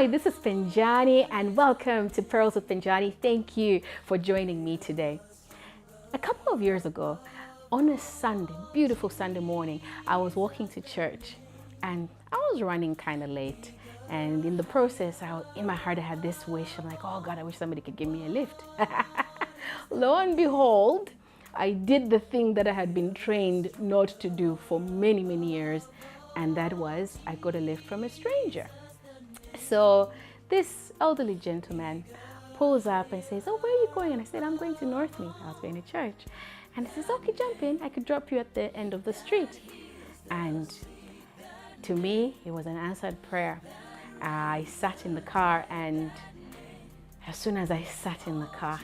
Hi, this is Penjani and welcome to Pearls with Penjani. Thank you for joining me today. A couple of years ago, on a Sunday, beautiful Sunday morning, I was walking to church and I was running kind of late. And in the process, in my heart, I had this wish. I'm like, oh God, I wish somebody could give me a lift. Lo and behold, I did the thing that I had been trained not to do for many, many years. And that was, I got a lift from a stranger. So this elderly gentleman pulls up and says, oh, where are you going? And I said, I'm going to Northmead. I was going to church. And he says, okay, jump in. I could drop you at the end of the street. And to me, it was an answered prayer. I sat in the car, and as soon as I sat in the car,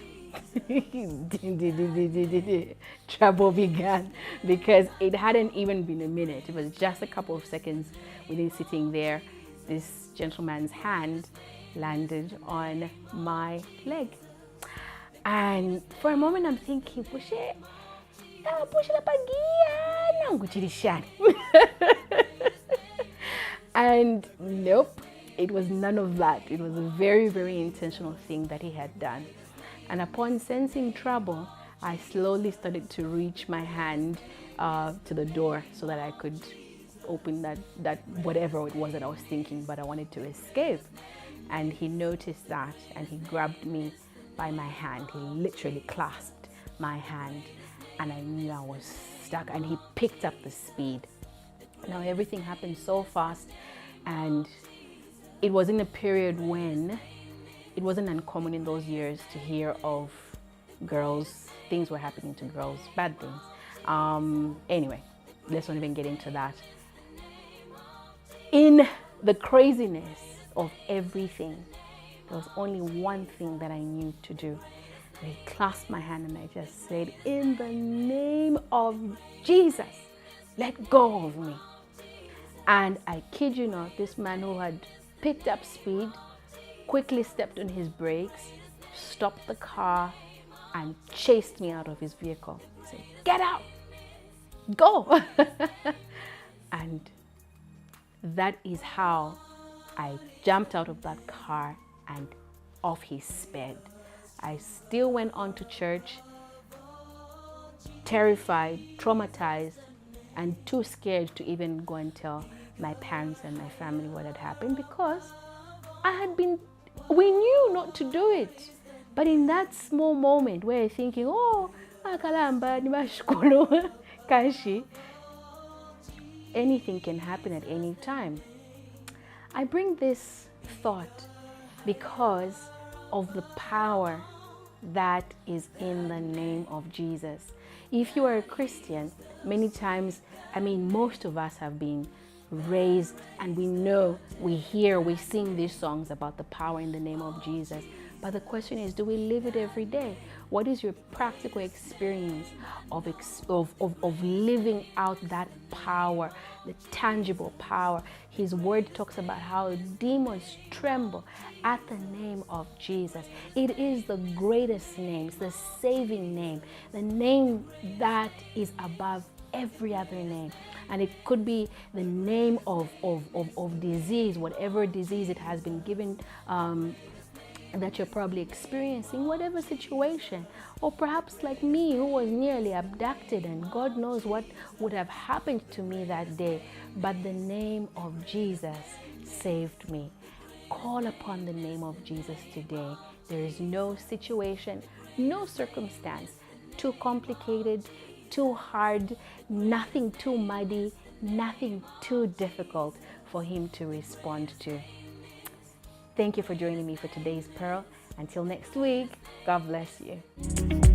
trouble began, because it hadn't even been a minute. It was just a couple of seconds within sitting there. This gentleman's hand landed on my leg. And for a moment, I'm thinking, and nope, it was none of that. It was a very, very intentional thing that he had done. And upon sensing trouble, I slowly started to reach my hand to the door so that I could open that whatever it was that I was thinking, but I wanted to escape. And he noticed that, and he grabbed me by my hand. He literally clasped my hand, and I knew I was stuck, and he picked up the speed. Now everything happened so fast, and it was in a period when it wasn't uncommon in those years to hear of girls, things were happening to girls, bad things. Anyway, let's not even get into that. In the craziness of everything, there was only one thing that I knew to do. He clasped my hand and I just said, in the name of Jesus, let go of me. And I kid you not, this man who had picked up speed quickly stepped on his brakes, stopped the car, and chased me out of his vehicle. He said, get out, go. And that is how I jumped out of that car and off he sped. I still went on to church, terrified, traumatized, and too scared to even go and tell my parents and my family what had happened, because we knew not to do it. But in that small moment where you're thinking, oh, akalamba ni mashukuru kanshi, anything can happen at any time. I bring this thought because of the power that is in the name of Jesus. If you are a Christian, many times, most of us have been raised, and we know, we sing these songs about the power in the name of Jesus. But the question is, do we live it every day? What is your practical experience of living out that power, the tangible power? His word talks about how demons tremble at the name of Jesus. It is the greatest name, it's the saving name, the name that is above every other name. And it could be the name of disease, whatever disease it has been given, that you're probably experiencing, whatever situation. Or perhaps like me, who was nearly abducted, and God knows what would have happened to me that day. But the name of Jesus saved me. Call upon the name of Jesus today. There is no situation, no circumstance too complicated, too hard, nothing too muddy, nothing too difficult for him to respond to. Thank you for joining me for today's Pearl. Until next week, God bless you.